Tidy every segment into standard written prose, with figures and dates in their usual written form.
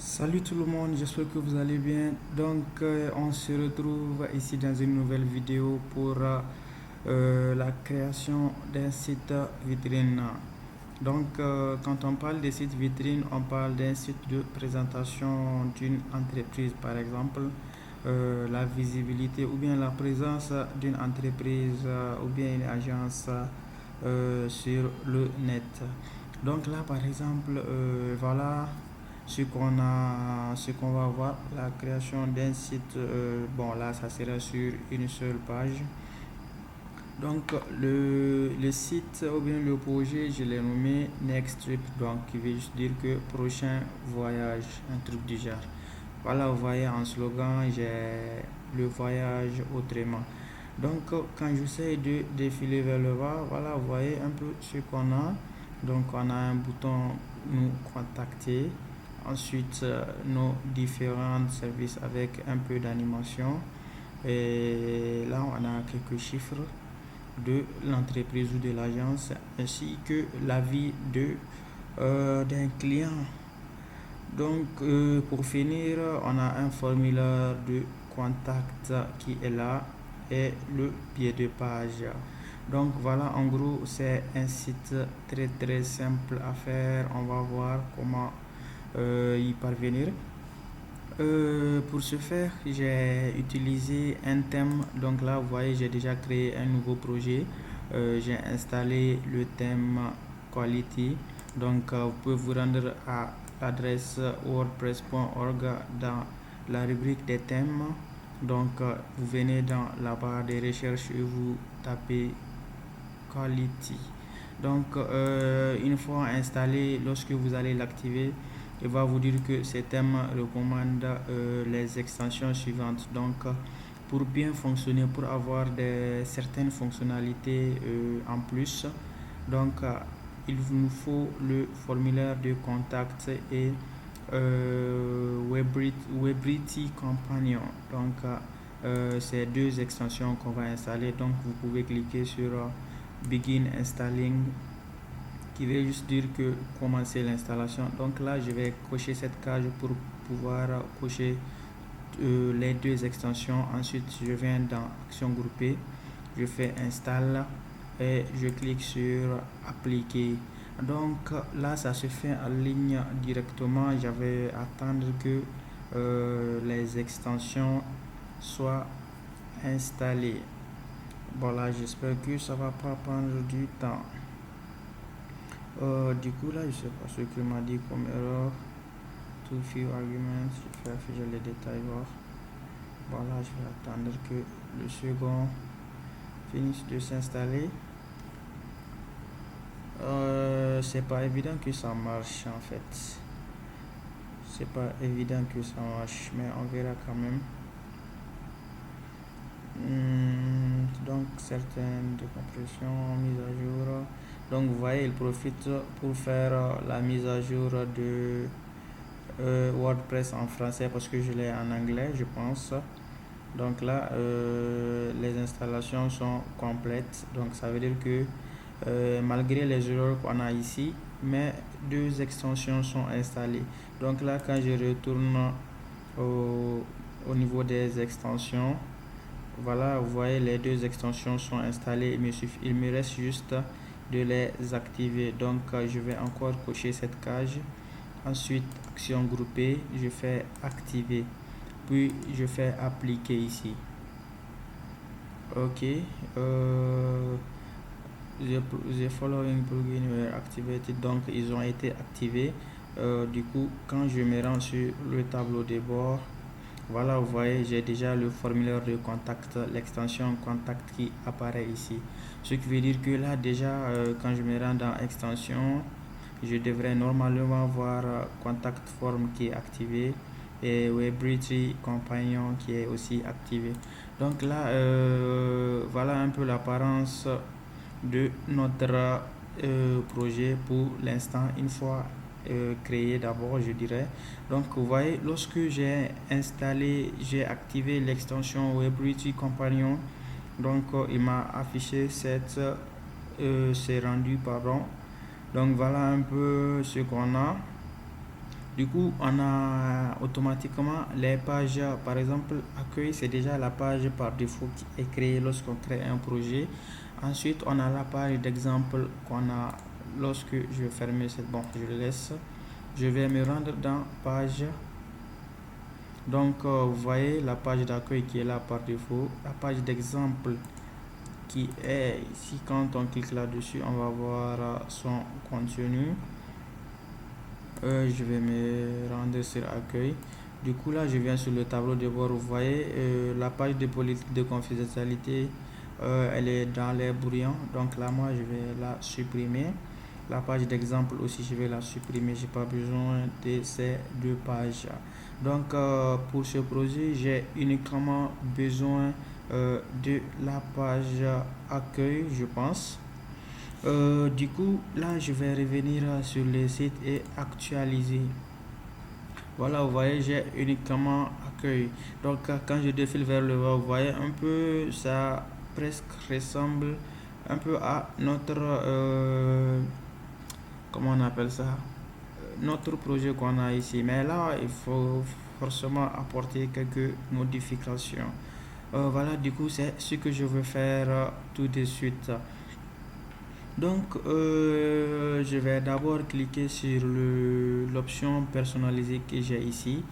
Salut tout le monde, j'espère que vous allez bien. On se retrouve ici dans une nouvelle vidéo pour la création d'un site vitrine. Quand on parle de site vitrine, on parle d'un site de présentation d'une entreprise, par exemple, la visibilité ou bien la présence d'une entreprise ou bien une agence sur le net. Donc là, par exemple, voilà ce qu'on va voir, la création d'un site. Bon, là, ça sera sur une seule page. Le site ou bien le projet, je l'ai nommé Next Trip, donc qui veut juste dire que prochain voyage, un truc du genre. Voilà, vous voyez en slogan, j'ai le voyage autrement. Quand j'essaie de défiler vers le bas, voilà, vous voyez un peu ce qu'on a. Donc, on a un bouton nous contacter. Ensuite, nos différents services avec un peu d'animation. Et là, on a quelques chiffres de l'entreprise ou de l'agence ainsi que l'avis d'un client. Pour finir, on a un formulaire de contact qui est là et le pied de page. Donc voilà, en gros, c'est un site très très simple à faire. On va voir comment y parvenir. Pour ce faire, j'ai utilisé un thème. Donc là, vous voyez, j'ai déjà créé un nouveau projet. J'ai installé le thème Quality. Vous pouvez vous rendre à l'adresse wordpress.org dans la rubrique des thèmes. Vous venez dans la barre de recherche et vous tapez Quality. Une fois installé, lorsque vous allez l'activer, il va vous dire que ce thème recommande les extensions suivantes. Pour bien fonctionner, pour avoir certaines fonctionnalités en plus, donc, euh, il nous faut le formulaire de contact et Webrity Companion. Ces deux extensions qu'on va installer. Donc, vous pouvez cliquer sur Begin Installing qui veut juste dire que commencer l'installation. Donc là, je vais cocher cette case pour pouvoir cocher les deux extensions. Ensuite, je viens dans Action groupée, je fais Install et je clique sur Appliquer. Donc là, ça se fait en ligne directement. J'avais attendre que les extensions soient installées. Voilà, j'espère que ça va pas prendre du temps. Du coup, là, je sais pas ce que m'a dit comme erreur. Too few arguments. Je vais afficher les détails. Voir. Voilà, je vais attendre que le second finisse de s'installer. C'est pas évident que ça marche en fait. C'est pas évident que ça marche, mais on verra quand même. Certaines décompressions, mise à jour. Donc, vous voyez, il profite pour faire la mise à jour de WordPress en français parce que je l'ai en anglais, je pense. Donc là, les installations sont complètes. Donc, ça veut dire que malgré les erreurs qu'on a ici, mais deux extensions sont installées. Donc là, quand je retourne au niveau des extensions, voilà, vous voyez, les deux extensions sont installées. Il me reste juste de les activer. Je vais encore cocher cette case. Ensuite, action groupée, je fais activer. Puis, je fais appliquer ici. Ok. The following plugins were activated. Donc, ils ont été activés. Du coup, quand je me rends sur le tableau de bord, voilà, vous voyez, j'ai déjà le formulaire de contact, l'extension contact qui apparaît ici. Ce qui veut dire que là, déjà, quand je me rends dans extension, je devrais normalement voir contact form qui est activé et Webrity Companion qui est aussi activé. Donc là, voilà un peu l'apparence de notre projet pour l'instant, une fois créé d'abord, je dirais. Donc, vous voyez, lorsque j'ai activé l'extension Webrity Companion, il m'a affiché c'est rendu, pardon. Donc, voilà un peu ce qu'on a. Du coup, on a automatiquement les pages, par exemple, accueil, c'est déjà la page par défaut qui est créée lorsqu'on crée un projet. Ensuite, on a la page d'exemple qu'on a lorsque je vais fermer cette, bon, je le laisse. Je vais me rendre dans page. Donc, vous voyez la page d'accueil qui est là par défaut. La page d'exemple qui est ici, quand on clique là-dessus, on va voir son contenu. Je vais me rendre sur accueil. Du coup, là, je viens sur le tableau de bord. Vous voyez, la page de politique de confidentialité, elle est dans les brouillons. Donc là, moi, je vais la supprimer. La page d'exemple aussi, je vais la supprimer. J'ai pas besoin de ces deux pages. Donc, pour ce projet, j'ai uniquement besoin de la page accueil, je pense. Du coup, là, je vais revenir sur le site et actualiser. Voilà, vous voyez, j'ai uniquement accueil. Donc, quand je défile vers le bas, vous voyez un peu, ça presque ressemble un peu à notre, comment on appelle ça, notre projet qu'on a ici. Mais là, il faut forcément apporter quelques modifications. Voilà, du coup, c'est ce que je veux faire tout de suite. Donc, je vais d'abord cliquer sur l'option personnalisée que j'ai ici.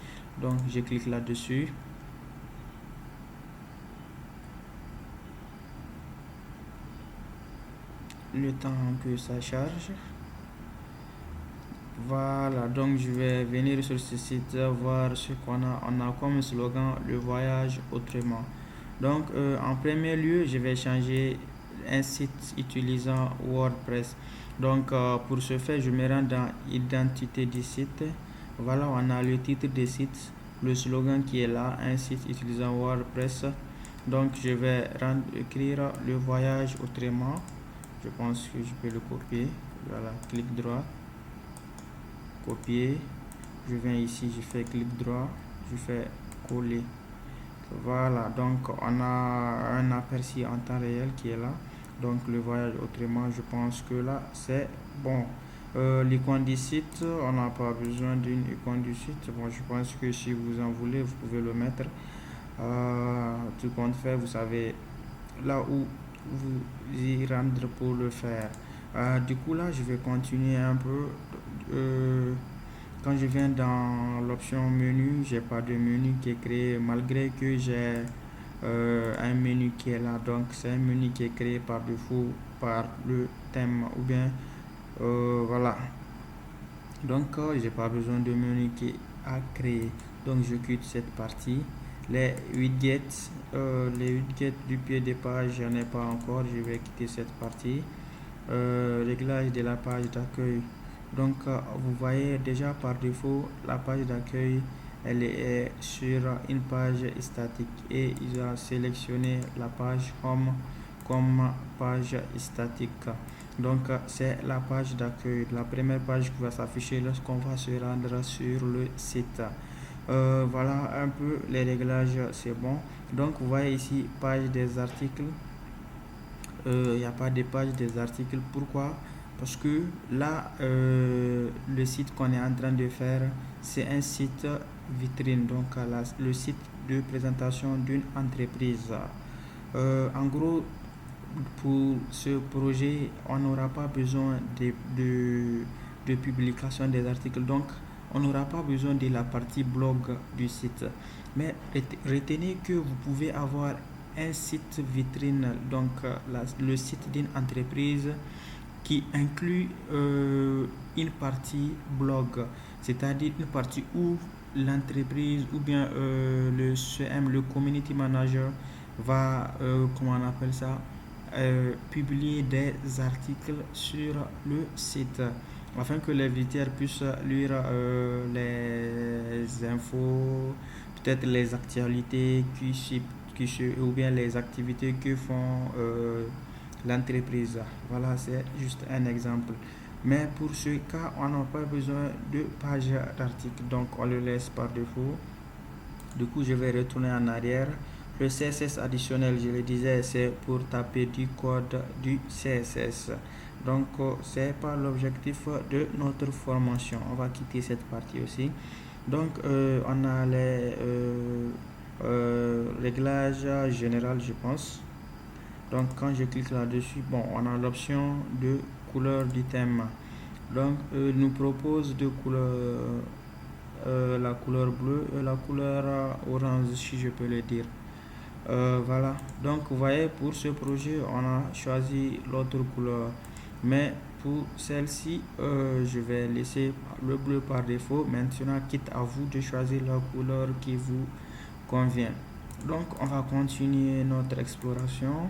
Donc, je clique là-dessus. Le temps que ça charge. Voilà, donc je vais venir sur ce site, voir ce qu'on a. On a comme slogan le voyage autrement. Donc, en premier lieu, je vais changer un site utilisant WordPress. Donc, pour ce faire, je me rends dans identité du site. Voilà, on a le titre du site, le slogan qui est là, un site utilisant WordPress. Donc, je vais écrire le voyage autrement. Je pense que je peux le copier. Voilà, clic droit, copier. Je viens ici, je fais clic droit, je fais coller. Voilà, donc on a un aperçu en temps réel qui est là. Donc le voyage autrement, je pense que là c'est bon. L'icône du site, on n'a pas besoin d'une icône du site. Bon, je pense que si vous en voulez, vous pouvez le mettre. Tout compte fait, vous savez là où vous y rendre pour le faire. Du coup là, je vais continuer un peu. Quand je viens dans l'option menu, j'ai pas de menu qui est créé malgré que j'ai un menu qui est là. Donc c'est un menu qui est créé par défaut par le thème ou bien voilà. Donc j'ai pas besoin de menu qui est à créer. Donc je quitte cette partie. Les widgets, du pied de page, je n'ai pas encore. Je vais quitter cette partie. Réglage de la page d'accueil. Donc, vous voyez déjà par défaut, la page d'accueil, elle est sur une page statique et ils ont sélectionné la page Home comme page statique. Donc, c'est la page d'accueil, la première page qui va s'afficher lorsqu'on va se rendre sur le site. Voilà un peu les réglages, c'est bon. Donc, vous voyez ici, page des articles. Il n'y a pas de page des articles. Pourquoi? Parce que là, le site qu'on est en train de faire, c'est un site vitrine, donc le site de présentation d'une entreprise. En gros, pour ce projet, on n'aura pas besoin de publication des articles, donc on n'aura pas besoin de la partie blog du site. Mais retenez que vous pouvez avoir un site vitrine, donc le site d'une entreprise qui inclut une partie blog, c'est-à-dire une partie où l'entreprise ou bien le CM, le community manager, va, comment on appelle ça, publier des articles sur le site afin que les visiteurs puissent lire les infos, peut-être les actualités ou bien les activités que font l'entreprise. Voilà, c'est juste un exemple. Mais pour ce cas, on n'a pas besoin de page d'article, donc on le laisse par défaut. Du coup, je vais retourner en arrière. Le CSS additionnel, je le disais, c'est pour taper du code du CSS. Donc, c'est pas l'objectif de notre formation. On va quitter cette partie aussi. Donc, on a les réglages général, je pense. Donc, quand je clique là-dessus, bon, on a l'option de couleur du thème. Donc, il nous propose deux couleurs, la couleur bleue et la couleur orange, si je peux le dire. Voilà, donc vous voyez, pour ce projet on a choisi l'autre couleur, mais pour celle-ci je vais laisser le bleu par défaut. Maintenant, quitte à vous de choisir la couleur qui vous convient. Donc on va continuer notre exploration.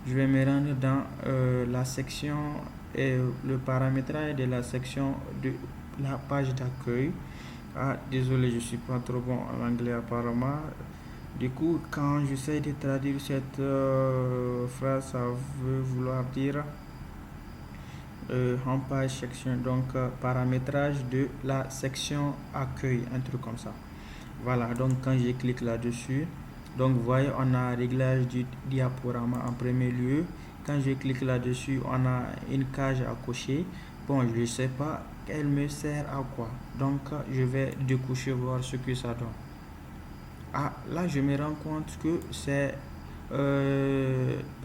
Je vais me rendre dans la section et le paramétrage de la section de la page d'accueil. Ah, désolé, je suis pas trop bon en anglais apparemment. Du coup, quand j'essaie de traduire cette phrase, ça veut vouloir dire home page section, donc paramétrage de la section accueil, un truc comme ça. Voilà, donc quand je clique là-dessus, donc vous voyez, on a réglage du diaporama en premier lieu. Quand je clique là-dessus, on a une cage à cocher. Bon, je ne sais pas, elle me sert à quoi. Donc, je vais décocher voir ce que ça donne. Ah, là, je me rends compte que c'est,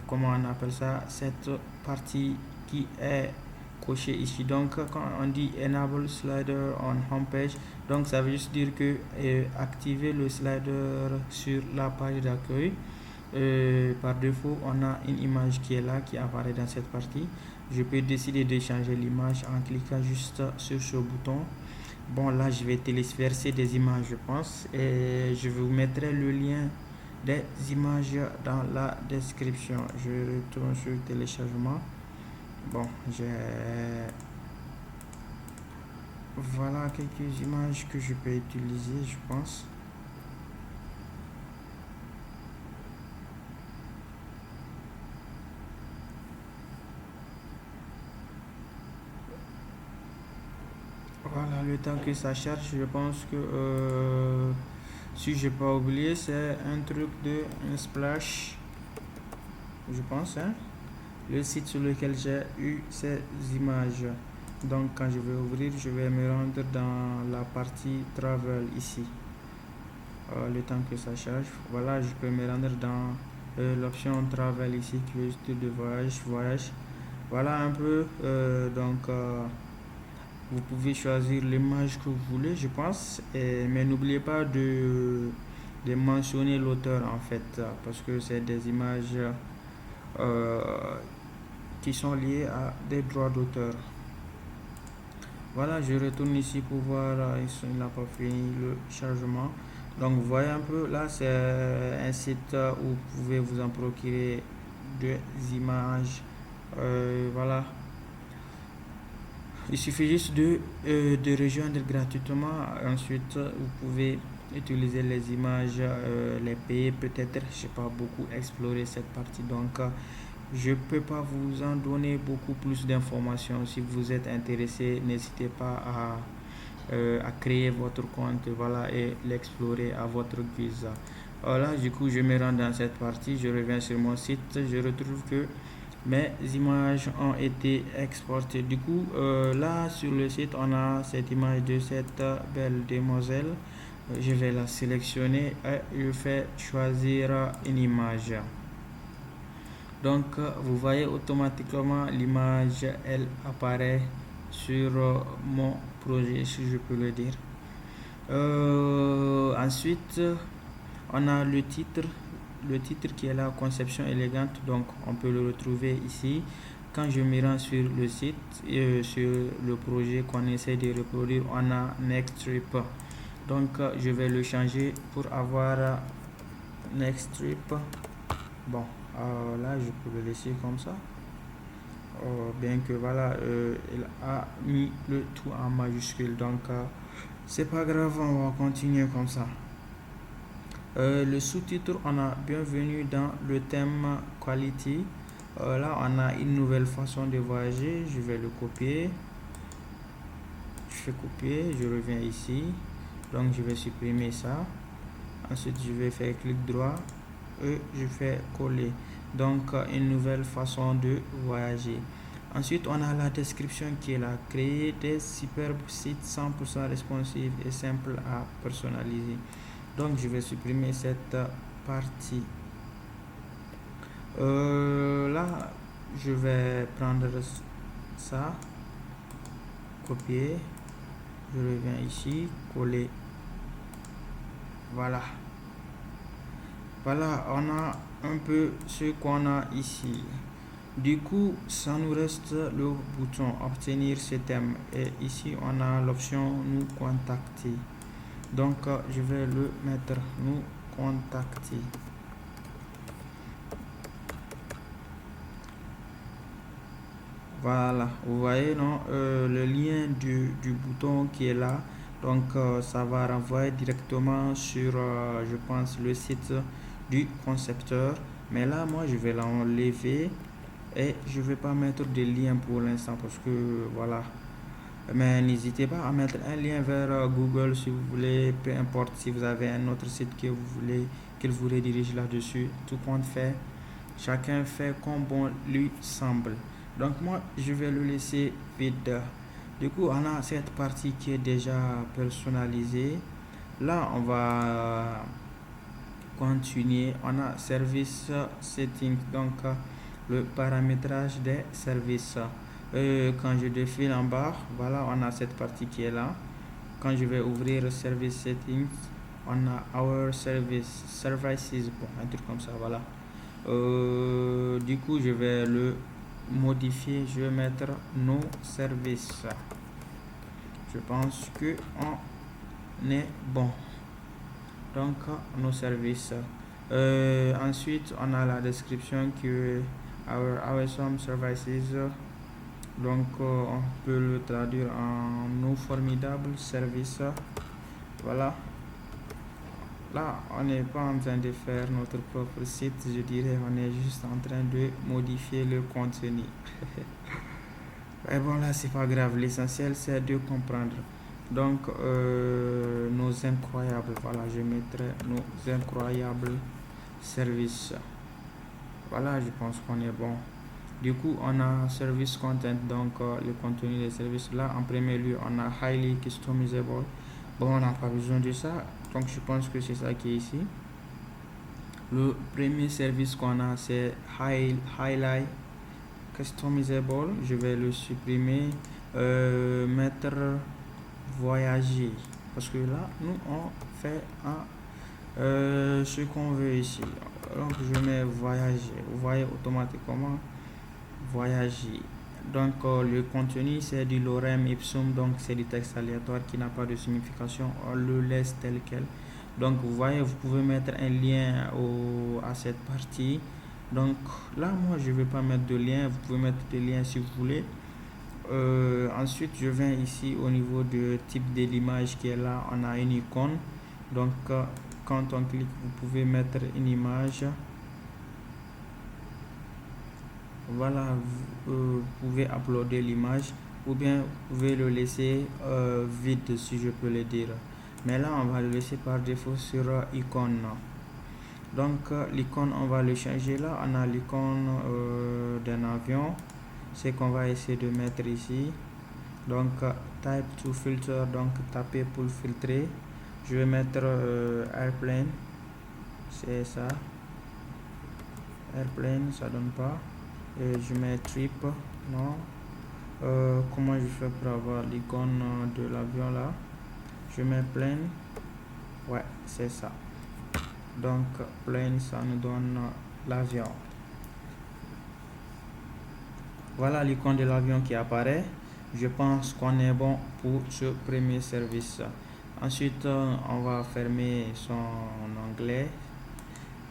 comment on appelle ça, cette partie qui est cochée ici. Donc, quand on dit Enable Slider on Homepage, donc ça veut juste dire que activer le slider sur la page d'accueil. Par défaut, on a une image qui est là, qui apparaît dans cette partie. Je peux décider de changer l'image en cliquant juste sur ce bouton. Bon, là, je vais téléverser des images, je pense, et je vous mettrai le lien des images dans la description. Je retourne sur téléchargement. Bon, voilà quelques images que je peux utiliser, je pense. Voilà, le temps que ça cherche, je pense que si j'ai pas oublié, c'est un truc de un splash, je pense, hein, le site sur lequel j'ai eu ces images. Donc quand je vais ouvrir, je vais me rendre dans la partie travel ici. Le temps que ça charge, voilà, je peux me rendre dans l'option travel ici qui est juste de voyage. Voilà un peu, donc vous pouvez choisir l'image que vous voulez, je pense, mais n'oubliez pas de mentionner l'auteur en fait, parce que c'est des images qui sont liées à des droits d'auteur. Voilà, je retourne ici pour voir, il n'a pas fini le chargement. Donc vous voyez un peu, là c'est un site où vous pouvez vous en procurer des images. Voilà. Il suffit juste de rejoindre gratuitement. Ensuite, vous pouvez utiliser les images, les payer peut-être. Je n'ai pas beaucoup exploré cette partie, donc je ne peux pas vous en donner beaucoup plus d'informations. Si vous êtes intéressé, n'hésitez pas à créer votre compte, voilà, et l'explorer à votre guise. Voilà, du coup, je me rends dans cette partie. Je reviens sur mon site. Je retrouve que mes images ont été exportées. Du coup, là sur le site, on a cette image de cette belle demoiselle. Je vais la sélectionner et je fais choisir une image. Donc, vous voyez automatiquement l'image, elle apparaît sur mon projet, si je peux le dire. Ensuite, on a le titre qui est la conception élégante, donc on peut le retrouver ici. Quand je me rends sur le site, sur le projet qu'on essaie de reproduire, on a Next Trip, donc je vais le changer pour avoir Next Trip. Bon, là je peux le laisser comme ça, bien que voilà, il a mis le tout en majuscule, donc c'est pas grave, on va continuer comme ça. Le sous-titre, on a bienvenue dans le thème quality. Là on a une nouvelle façon de voyager. Je vais le copier, je fais copier, je reviens ici, donc je vais supprimer ça. Ensuite je vais faire clic droit, et je fais coller. Donc une nouvelle façon de voyager. Ensuite, on a la description qui est là. Créer des superbes sites 100% responsifs et simples à personnaliser. Donc je vais supprimer cette partie. Là, je vais prendre ça, copier, je reviens ici, coller. Voilà. Voilà, on a un peu ce qu'on a ici. Du coup, ça nous reste le bouton obtenir ce thème et ici on a l'option nous contacter. Donc je vais le mettre nous contacter. Voilà, vous voyez non, le lien du bouton qui est là. Donc ça va renvoyer directement sur je pense le site du concepteur. Mais là moi je vais l'enlever et je vais pas mettre de lien pour l'instant parce que voilà. Mais n'hésitez pas à mettre un lien vers Google si vous voulez, peu importe si vous avez un autre site que vous voulez qu'il vous redirige là-dessus. Tout compte fait, chacun fait comme bon lui semble. Donc moi je vais le laisser vide. Du coup on a cette partie qui est déjà personnalisée. Là on va continuer. On a service setting, donc le paramétrage des services. Quand je défile en bas, voilà, on a cette partie qui est là. Quand je vais ouvrir service settings, on a our services, bon, un truc comme ça, voilà. Du coup je vais le modifier, je vais mettre nos services. Je pense que on est bon. Donc nos services. Ensuite on a la description qui est our awesome services. Donc on peut le traduire en nos formidables services. Voilà. Là on n'est pas en train de faire notre propre site, je dirais on est juste en train de modifier le contenu. Mais bon là c'est pas grave, l'essentiel c'est de comprendre. Donc nos incroyables, voilà, je mettrai nos incroyables services. Voilà, je pense qu'on est bon. Du coup on a service content, donc le contenu des services. Là en premier lieu on a highly customizable. Bon, on n'a pas besoin de ça, donc je pense que c'est ça qui est ici. Le premier service qu'on a c'est highlight customizable. Je vais le supprimer, mettre voyager, parce que là nous on fait ce qu'on veut ici. Donc je mets voyager, vous voyez automatiquement voyager. Donc le contenu c'est du lorem ipsum, donc c'est du texte aléatoire qui n'a pas de signification, on le laisse tel quel. Donc vous voyez, vous pouvez mettre un lien à cette partie. Donc là moi je vais pas mettre de lien, vous pouvez mettre des liens si vous voulez. Ensuite je viens ici au niveau de type de l'image qui est là, on a une icône. Donc quand on clique vous pouvez mettre une image. Voilà, vous pouvez uploader l'image ou bien vous pouvez le laisser vide si je peux le dire. Mais là on va le laisser par défaut sur icône. Donc l'icône on va le changer. Là on a l'icône d'un avion, c'est qu'on va essayer de mettre ici. Donc type to filter, donc taper pour filtrer. Je vais mettre airplane, c'est ça. Airplane ça donne pas. Et je mets trip, non. Comment je fais pour avoir l'icône de l'avion là? Je mets plane, ouais c'est ça. Donc plane ça nous donne l'avion. Voilà l'icône de l'avion qui apparaît. Je pense qu'on est bon pour ce premier service. Ensuite on va fermer son onglet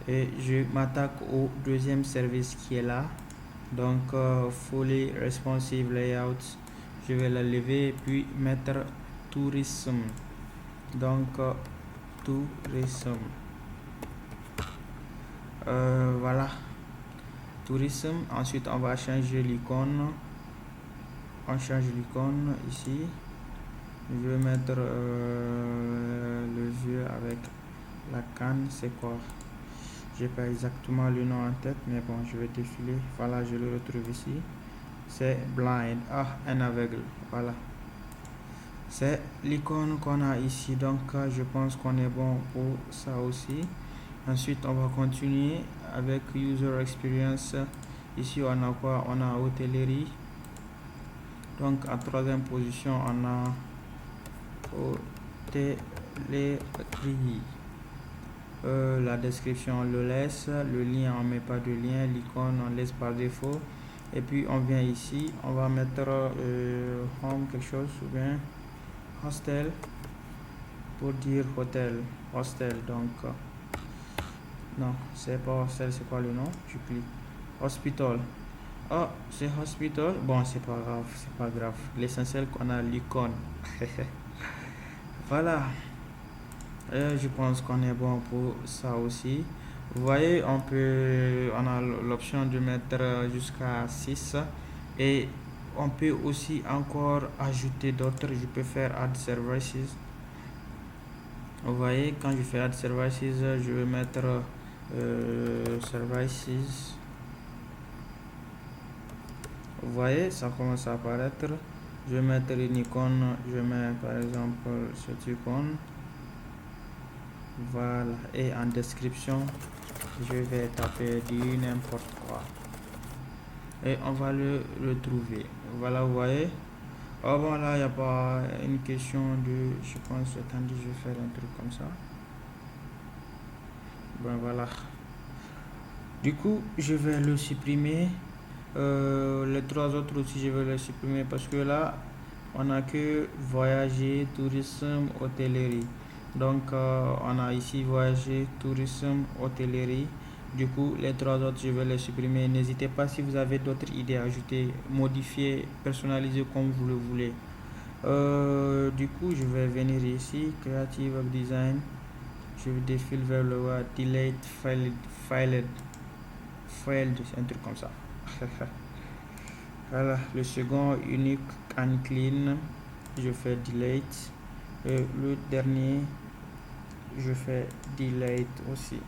et je m'attaque au deuxième service qui est là. Donc fully responsive layout, je vais la lever puis mettre tourisme. Donc tourisme, voilà, tourisme. Ensuite on va changer l'icône, on change l'icône ici. Je vais mettre le jeu avec la canne, c'est quoi? J'ai pas exactement le nom en tête, mais bon, je vais défiler. Voilà, je le retrouve ici. C'est blind. Ah, un aveugle. Voilà. C'est l'icône qu'on a ici. Donc, je pense qu'on est bon pour ça aussi. Ensuite, on va continuer avec User Experience. Ici, on a quoi? On a hôtellerie. Donc, en troisième position, on a hôtellerie. La description, on le laisse. Le lien, on met pas de lien. L'icône, on laisse par défaut. Et puis, on vient ici. On va mettre home quelque chose ou bien hostel pour dire hôtel. Hostel, donc non, c'est pas hostel, c'est quoi le nom? Je clique. Hospital. Oh, c'est hospital. Bon, c'est pas grave, c'est pas grave. L'essentiel qu'on a l'icône. Voilà. Je pense qu'on est bon pour ça aussi. Vous voyez, on a l'option de mettre jusqu'à 6 et on peut aussi encore ajouter d'autres. Je peux faire add services. Vous voyez, quand je fais add services, je vais mettre services. Vous voyez, ça commence à apparaître. Je vais mettre une icône. Je mets par exemple cette icône. Voilà, et en description, je vais taper du n'importe quoi. Et on va le retrouver. Voilà, vous voyez. Oh bon, là, il n'y a pas une question de... Je pense, attendez, je vais faire un truc comme ça. Ben voilà. Du coup, je vais le supprimer. Les trois autres aussi, je vais les supprimer parce que là, on n'a que voyager, tourisme, hôtellerie. Donc, on a ici voyager, tourisme, hôtellerie. Du coup, les trois autres, je vais les supprimer. N'hésitez pas si vous avez d'autres idées à ajouter, modifier, personnaliser comme vous le voulez. Du coup, je vais venir ici, Creative Design. Je défile vers le bas, Delete, Filed, un truc comme ça. Voilà, le second, Unique and Clean. Je fais Delete. Et le dernier, je fais Delete aussi.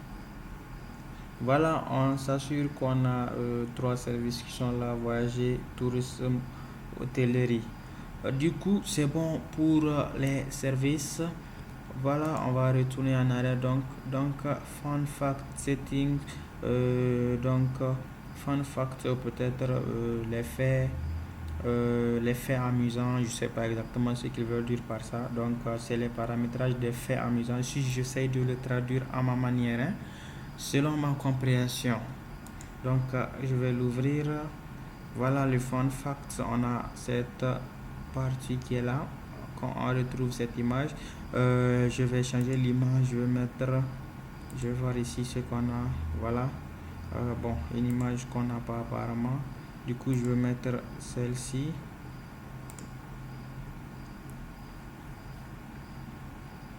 Voilà, on s'assure qu'on a trois services qui sont là, voyager, tourisme, hôtellerie. Du coup, c'est bon pour les services. Voilà, on va retourner en arrière. Donc fun fact setting. Fun fact, peut-être les faits amusants. Je sais pas exactement ce qu'ils veulent dire par ça. Donc, c'est les paramétrages des faits amusants. Si j'essaie de le traduire à ma manière, hein, selon ma compréhension. Donc, je vais l'ouvrir. Voilà le fun fact. On a cette partie qui est là. Quand on retrouve cette image, je vais changer l'image. Je vais voir ici ce qu'on a. Voilà. Bon, une image qu'on n'a pas apparemment. Du coup, je vais mettre celle-ci.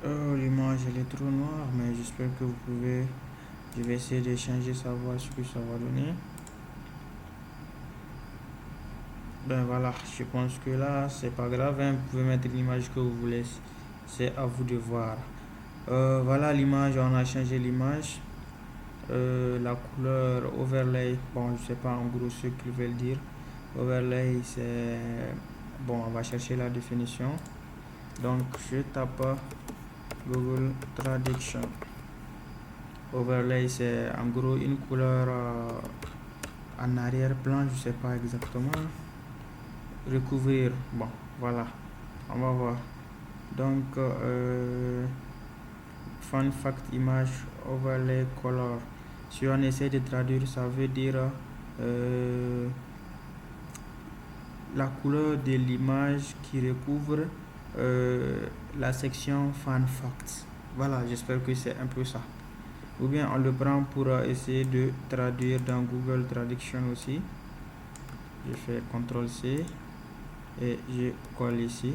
L'image elle est trop noire, mais j'espère que vous pouvez. Je vais essayer de changer, savoir ce que ça va donner. Ben voilà, je pense que là, c'est pas grave, hein, vous pouvez mettre l'image que vous voulez. C'est à vous de voir. Voilà l'image, on a changé l'image. La couleur overlay, bon, je sais pas en gros ce qu'ils veulent dire. Overlay, c'est bon, on va chercher la définition. Donc, je tape Google Traduction. Overlay, c'est en gros une couleur en arrière-plan, je sais pas exactement. Recouvrir, bon, voilà, on va voir. Donc, fun fact image, overlay color. Si on essaie de traduire, ça veut dire la couleur de l'image qui recouvre la section fun facts. Voilà, j'espère que c'est un peu ça. Ou bien on le prend pour essayer de traduire dans Google Traduction aussi. Je fais CTRL-C et je colle ici.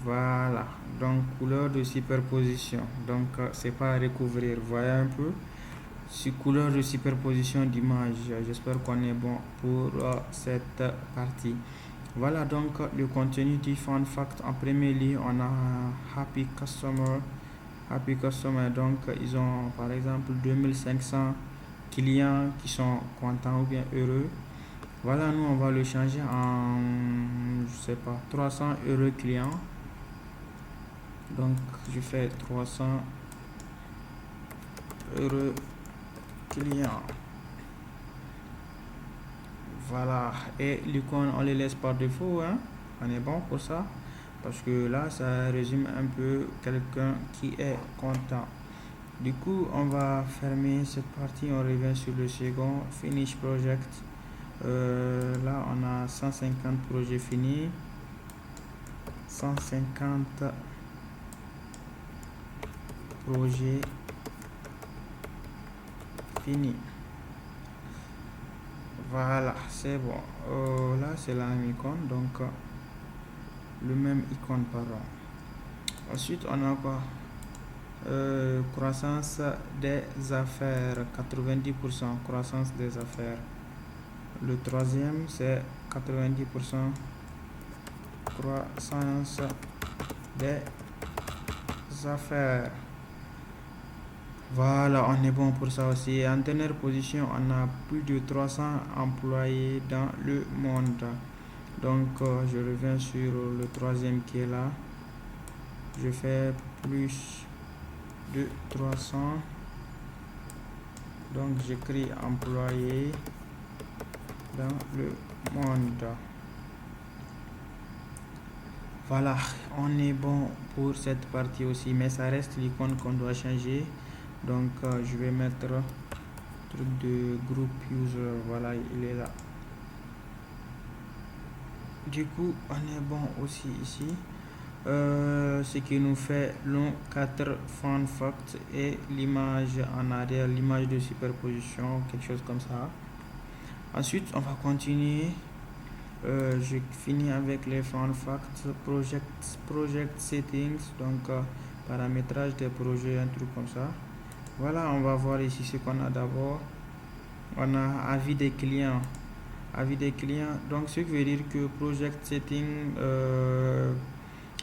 Voilà, donc couleur de superposition. Donc c'est pas à recouvrir, voyez un peu. Couleur de superposition d'image. J'espère qu'on est bon pour cette partie. Voilà donc le contenu du fun fact. En premier lieu, on a happy customer. Happy Customer. Donc, ils ont par exemple 2500 clients qui sont contents ou bien heureux. Voilà, nous on va le changer en, je sais pas, 300 heureux clients. Donc, je fais 300 heureux clients. Voilà, et l'icône on les laisse par défaut, hein. On est bon pour ça parce que là ça résume un peu quelqu'un qui est content. Du coup, on va fermer cette partie, on revient sur le second, Finish Project. Là, on a 150 projets finis, 150 projets finis. Voilà, c'est bon. Là, c'est la même icône, donc le même icône, pardon. Ensuite, on a quoi? Croissance des affaires, 90% croissance des affaires. Le troisième, c'est 90% croissance des affaires. Voilà, on est bon pour ça aussi. En dernière position, on a plus de 300 employés dans le monde. Donc, je reviens sur le troisième qui est là. Je fais plus de 300. Donc, j'écris employés dans le monde. Voilà, on est bon pour cette partie aussi, mais ça reste l'icône qu'on doit changer. Donc, je vais mettre truc de group user. Voilà, il est là. Du coup, on est bon aussi ici. Ce qui nous fait long 4 fun facts et l'image en arrière, l'image de superposition, quelque chose comme ça. Ensuite, on va continuer. Je finis avec les fun facts, project settings, donc paramétrage des projets, un truc comme ça. Voilà, on va voir ici ce qu'on a d'abord. On a avis des clients. Avis des clients, donc ce qui veut dire que project setting,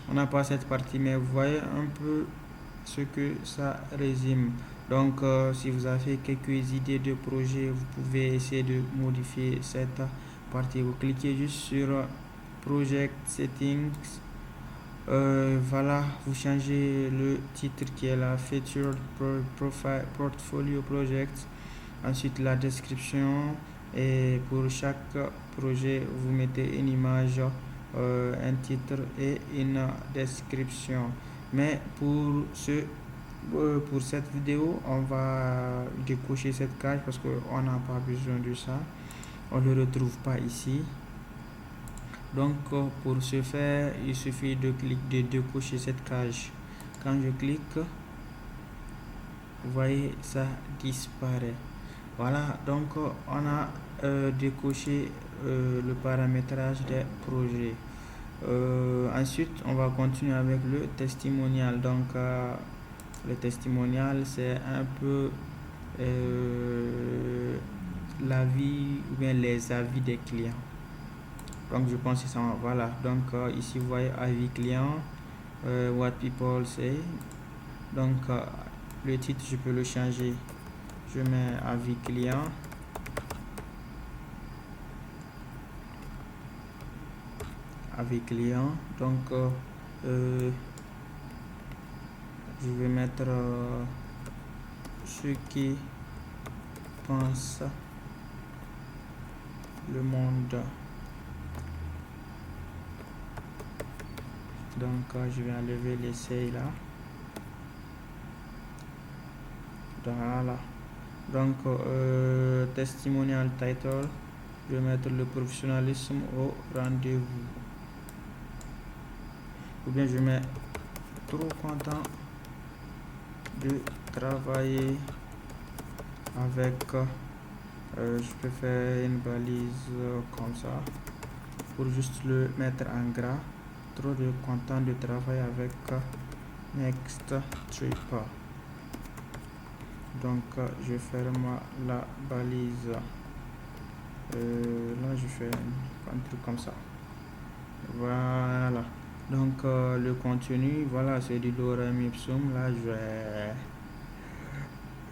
on n'a pas cette partie, mais vous voyez un peu ce que ça résume. Donc, si vous avez quelques idées de projet, vous pouvez essayer de modifier cette partie. Vous cliquez juste sur Project Settings. Voilà, vous changez le titre qui est la Featured Profile Portfolio Project. Ensuite, la description. Et pour chaque projet, vous mettez une image, un titre et une description. Mais pour cette vidéo, on va décocher cette case parce qu'on n'a pas besoin de ça. On ne le retrouve pas ici. Donc, pour ce faire, il suffit de décocher cette case. Quand je clique, vous voyez, ça disparaît. Voilà, donc on a décoché le paramétrage des projets. Ensuite, on va continuer avec le testimonial. Donc, le testimonial, c'est un peu l'avis ou bien les avis des clients. Donc, je pense que ça va. Voilà, donc ici, vous voyez avis client, what people say. Donc, le titre, je peux le changer. Je mets avis client. Avis client. Donc, je vais mettre ceux qui pensent le monde. Donc, je vais enlever l'essai là. Voilà. Donc, testimonial title, je vais mettre le professionnalisme au rendez-vous. Ou bien je mets trop content de travailler avec. Je peux faire une balise comme ça pour juste le mettre en gras. Trop de content de travailler avec Next Trip. Donc, je ferme la balise. Là, je fais un truc comme ça. Voilà. Donc le contenu, voilà, c'est du lorem ipsum. Là,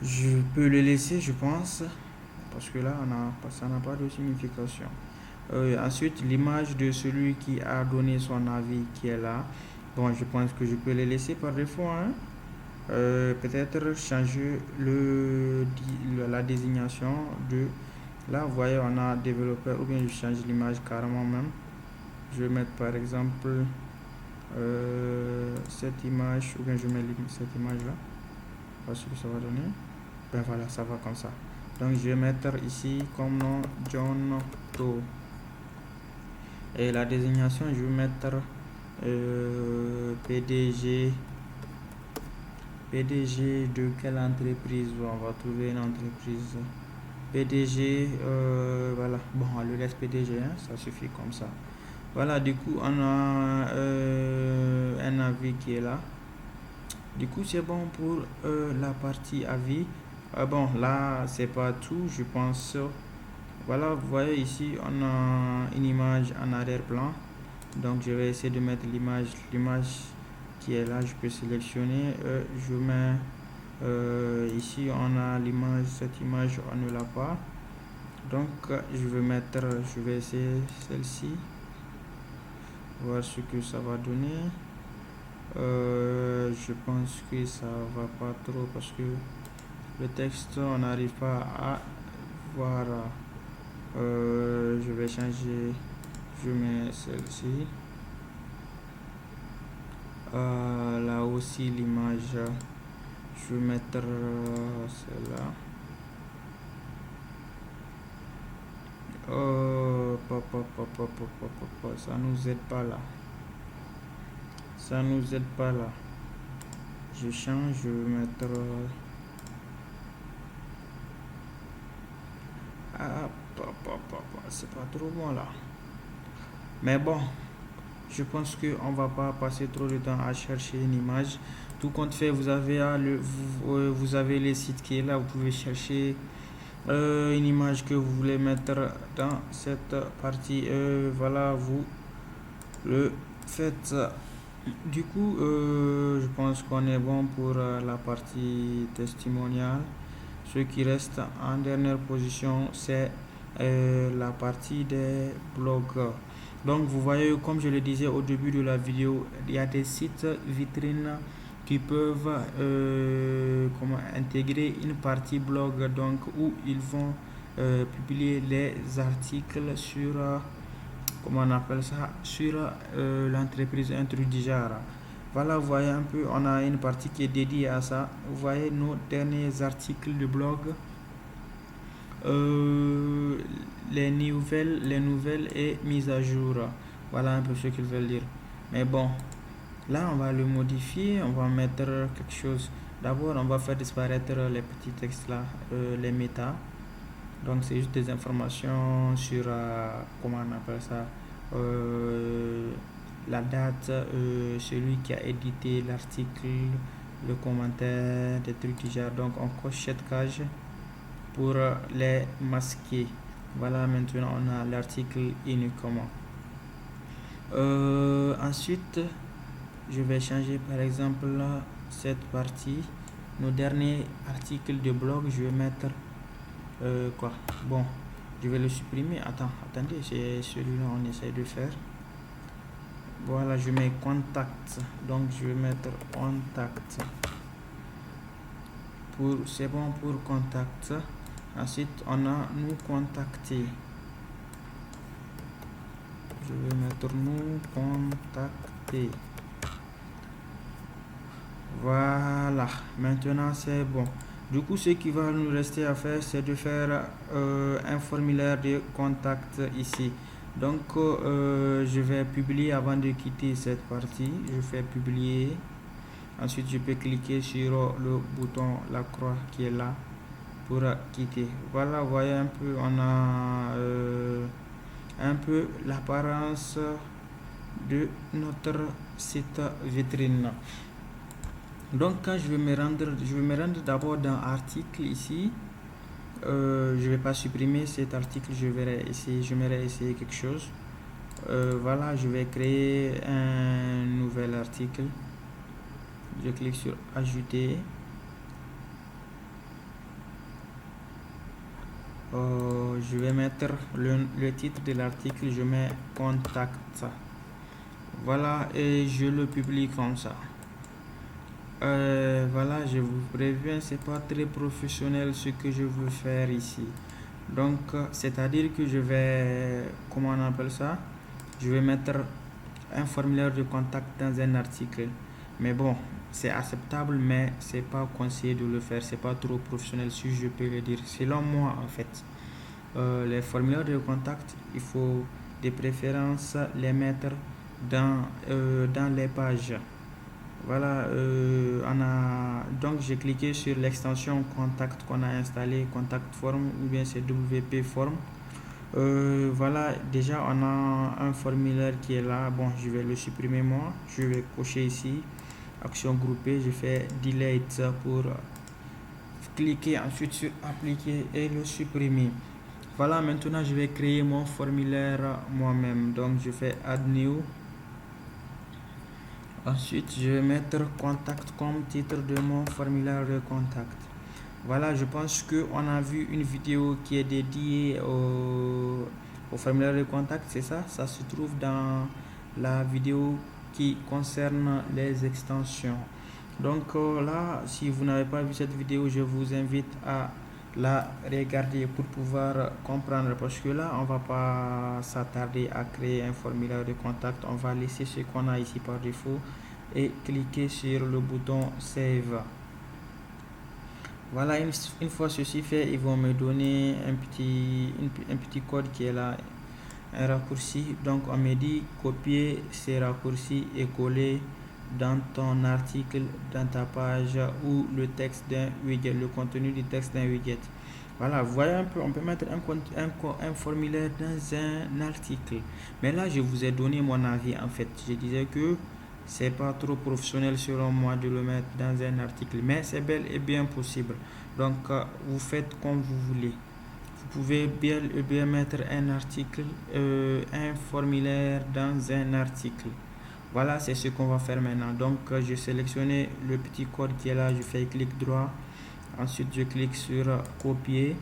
je peux le laisser, je pense, parce que là, ça n'a pas de signification. Ensuite, l'image de celui qui a donné son avis qui est là. Bon, je pense que je peux le laisser par défaut, hein. Peut-être changer la désignation de... Là, vous voyez, on a développeur, ou bien je change l'image carrément même. Je vais mettre par exemple cette image, ou bien je mets cette image là. Voici ce que ça va donner. Ben voilà, ça va comme ça. Donc je vais mettre ici comme nom John Doe. Et la désignation, je vais mettre PDG. PDG de quelle entreprise? On va trouver une entreprise. PDG, voilà. Bon, on le laisse PDG, hein, ça suffit comme ça. Voilà, du coup, on a un avis qui est là. Du coup, c'est bon pour la partie avis. Bon, là, c'est pas tout, je pense. Voilà, vous voyez ici, on a une image en arrière-plan. Donc, je vais essayer de mettre l'image qui est là. Je peux sélectionner. Je mets ici, on a l'image. Cette image, on ne l'a pas. Donc, je vais essayer celle-ci. Voir ce que ça va donner. Je pense que ça va pas trop parce que le texte, on n'arrive pas à voir. Je vais changer. Je mets celle-ci. Là aussi, l'image. Je vais mettre celle-là. Ça nous aide pas là. Ça nous aide pas là. Je change, je vais mettre c'est pas trop bon là. Mais bon, je pense que on va pas passer trop de temps à chercher une image. Tout compte fait, vous avez les sites qui est là. Vous pouvez chercher une image que vous voulez mettre dans cette partie. Voilà, vous le faites. Du coup, je pense qu'on est bon pour la partie testimoniale. Ce qui reste en dernière position, c'est la partie des blogs. Donc, vous voyez, comme je le disais au début de la vidéo, il y a des sites vitrines qui peuvent intégrer une partie blog, donc où ils vont publier les articles sur comment on appelle ça, sur l'entreprise Intrudijara. Voilà, vous voyez un peu, on a une partie qui est dédiée à ça. Vous voyez nos derniers articles de blog, les nouvelles et mises à jour. Voilà un peu ce qu'ils veulent dire. Mais bon, là on va le modifier, on va mettre quelque chose. D'abord, on va faire disparaître les petits textes là, les méta. Donc c'est juste des informations sur comment on appelle ça, la date, celui qui a édité l'article, le commentaire, des trucs du genre. Donc on coche cette case pour les masquer. Voilà, maintenant on a l'article uniquement. Ensuite, je vais changer par exemple cette partie. Nos derniers articles de blog, je vais mettre quoi. Bon, je vais le supprimer. Attendez, c'est celui-là on essaie de faire. Voilà, je mets contact. Donc je vais mettre contact. C'est bon pour contact. Ensuite, on a nous contacter. Je vais mettre nous contacter. Voilà, maintenant c'est bon. Du coup, ce qui va nous rester à faire, c'est de faire un formulaire de contact ici. Donc, je vais publier avant de quitter cette partie. Je fais publier. Ensuite, je peux cliquer sur le bouton, la croix qui est là pour quitter. Voilà, vous voyez un peu, on a un peu l'apparence de notre site vitrine. Donc quand je vais me rendre d'abord dans article ici. Je vais pas supprimer cet article, j'aimerais essayer quelque chose. Voilà, je vais créer un nouvel article. Je clique sur ajouter. Je vais mettre le titre de l'article, je mets contact. Voilà, et je le publie comme ça. Voilà, je vous préviens, c'est pas très professionnel ce que je veux faire ici. Donc, c'est-à-dire que je vais, comment on appelle ça? Je vais mettre un formulaire de contact dans un article. Mais bon, c'est acceptable, mais c'est pas conseillé de le faire. C'est pas trop professionnel, si je peux le dire. Selon moi, en fait, les formulaires de contact, il faut de préférence les mettre dans les pages. Voilà, donc j'ai cliqué sur l'extension contact qu'on a installé, contact form ou bien c'est WP form. Voilà, déjà on a un formulaire qui est là. Bon, je vais le supprimer moi. Je vais cocher ici, action groupée. Je fais delete pour cliquer ensuite sur appliquer et le supprimer. Voilà, maintenant je vais créer mon formulaire moi-même. Donc je fais add new. Ensuite, je vais mettre contact comme titre de mon formulaire de contact. Voilà, je pense qu'on a vu une vidéo qui est dédiée au formulaire de contact, c'est ça? Ça se trouve dans la vidéo qui concerne les extensions. Donc là, si vous n'avez pas vu cette vidéo, je vous invite à la regarder pour pouvoir comprendre, parce que là on va pas s'attarder à créer un formulaire de contact. On va laisser ce qu'on a ici par défaut et cliquer sur le bouton save. Voilà, une fois ceci fait, ils vont me donner un petit code qui est là, un raccourci. Donc on me dit copier ces raccourcis et coller dans ton article, dans ta page ou le texte d'un widget, le contenu du texte d'un widget. Voilà, vous voyez un peu, on peut mettre un formulaire dans un article. Mais là, je vous ai donné mon avis en fait. Je disais que c'est pas trop professionnel selon moi de le mettre dans un article, mais c'est bel et bien possible. Donc, vous faites comme vous voulez. Vous pouvez bien mettre un article, un formulaire dans un article. Voilà, c'est ce qu'on va faire maintenant. Donc, je sélectionne le petit code qui est là, je fais clic droit. Ensuite, je clique sur copier.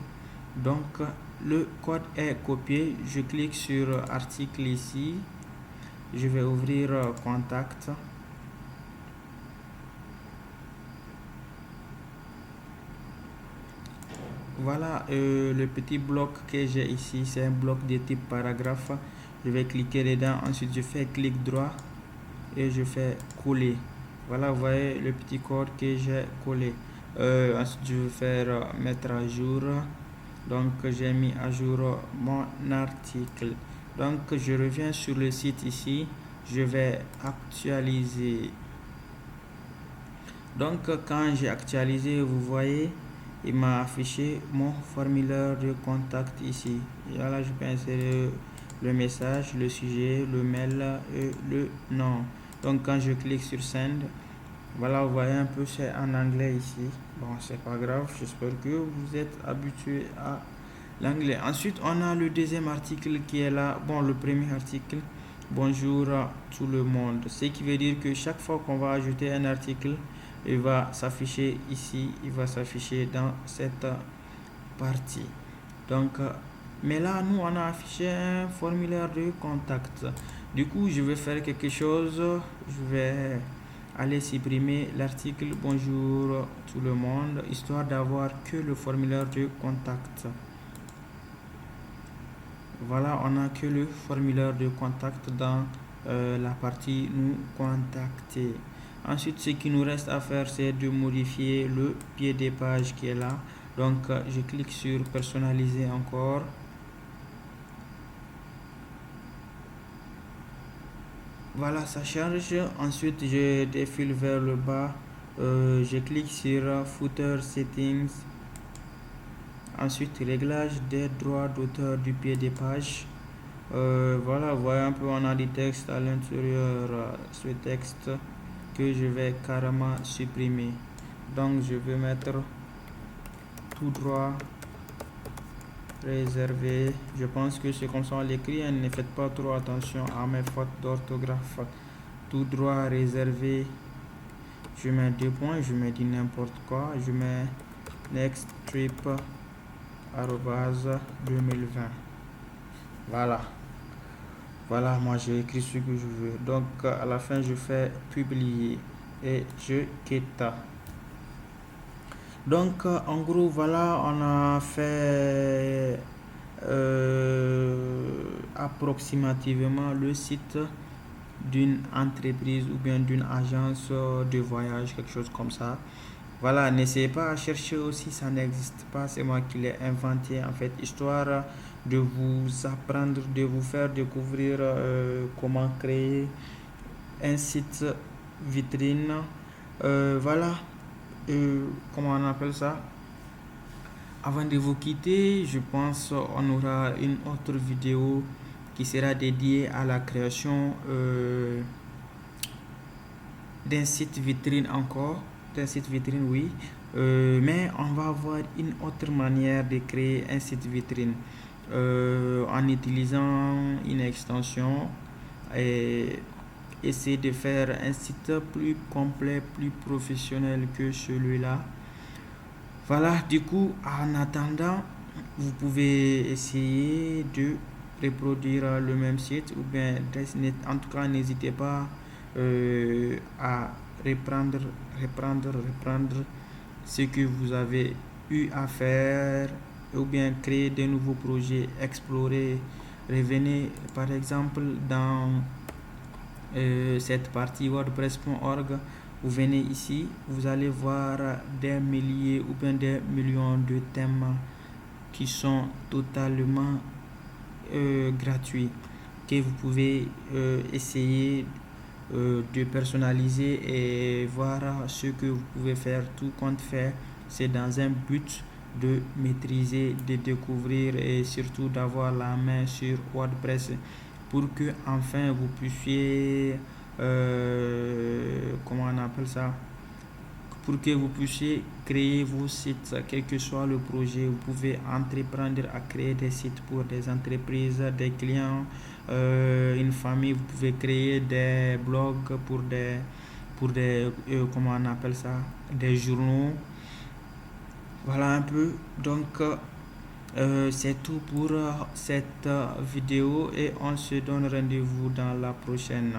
Donc, le code est copié. Je clique sur article ici. Je vais ouvrir contact. Voilà, le petit bloc que j'ai ici, c'est un bloc de type paragraphe. Je vais cliquer dedans. Ensuite, je fais clic droit et je fais coller. Voilà, vous voyez le petit code que j'ai collé. Ensuite, je vais faire mettre à jour. Donc, j'ai mis à jour mon article. Donc, je reviens sur le site ici. Je vais actualiser. Donc, quand j'ai actualisé, vous voyez, il m'a affiché mon formulaire de contact ici. Et là, je peux insérer le message, le sujet, le mail et le nom. Donc, quand je clique sur send, voilà, vous voyez un peu, c'est en anglais ici. Bon, c'est pas grave, j'espère que vous êtes habitué à l'anglais. Ensuite, on a le deuxième article qui est là. Bon, le premier article, bonjour à tout le monde. Ce qui veut dire que chaque fois qu'on va ajouter un article, il va s'afficher ici, il va s'afficher dans cette partie. Donc, mais là, nous, on a affiché un formulaire de contact. Du coup, je vais faire quelque chose. Je vais aller supprimer l'article bonjour tout le monde, histoire d'avoir que le formulaire de contact. Voilà, on a que le formulaire de contact dans la partie nous contacter. Ensuite, ce qui nous reste à faire, c'est de modifier le pied des pages qui est là. Donc, je clique sur personnaliser encore. Voilà, ça charge. Ensuite, je défile vers le bas. Je clique sur footer settings. Ensuite, réglage des droits d'auteur du pied des pages. Voilà, vous voyez un peu, on a du texte à l'intérieur. Ce texte que je vais carrément supprimer. Donc, je vais mettre tout droit réservé. Je pense que c'est comme ça on l'écrit, hein. Ne faites pas trop attention à mes fautes d'orthographe. Tout droit réservé. Je mets 2 points, je mets dit n'importe quoi. Je mets next trip @2020. Voilà. Voilà, moi j'ai écrit ce que je veux. Donc à la fin je fais publier et je quitte. Donc en gros voilà, on a fait approximativement le site d'une entreprise ou bien d'une agence de voyage, quelque chose comme ça. Voilà, n'essayez pas à chercher aussi, ça n'existe pas, c'est moi qui l'ai inventé en fait, histoire de vous apprendre, de vous faire découvrir comment créer un site vitrine. Voilà, comment on appelle ça? Avant de vous quitter, je pense on aura une autre vidéo qui sera dédiée à la création d'un site vitrine encore, d'un site vitrine oui, mais on va avoir une autre manière de créer un site vitrine en utilisant une extension et essayer de faire un site plus complet, plus professionnel que celui-là. Voilà, du coup, en attendant, vous pouvez essayer de reproduire le même site ou bien en tout cas n'hésitez pas à reprendre ce que vous avez eu à faire ou bien créer de nouveaux projets, explorer, revenez par exemple dans cette partie wordpress.org. Vous venez ici, vous allez voir des milliers ou bien des millions de thèmes qui sont totalement gratuits, que vous pouvez essayer de personnaliser et voir ce que vous pouvez faire. Tout compte fait, c'est dans un but de maîtriser, de découvrir et surtout d'avoir la main sur WordPress pour que enfin vous puissiez comment on appelle ça, pour que vous puissiez créer vos sites, quel que soit le projet. Vous pouvez entreprendre à créer des sites pour des entreprises, des clients, une famille. Vous pouvez créer des blogs pour des comment on appelle ça, des journaux. Voilà un peu. Donc c'est tout pour cette vidéo et on se donne rendez-vous dans la prochaine.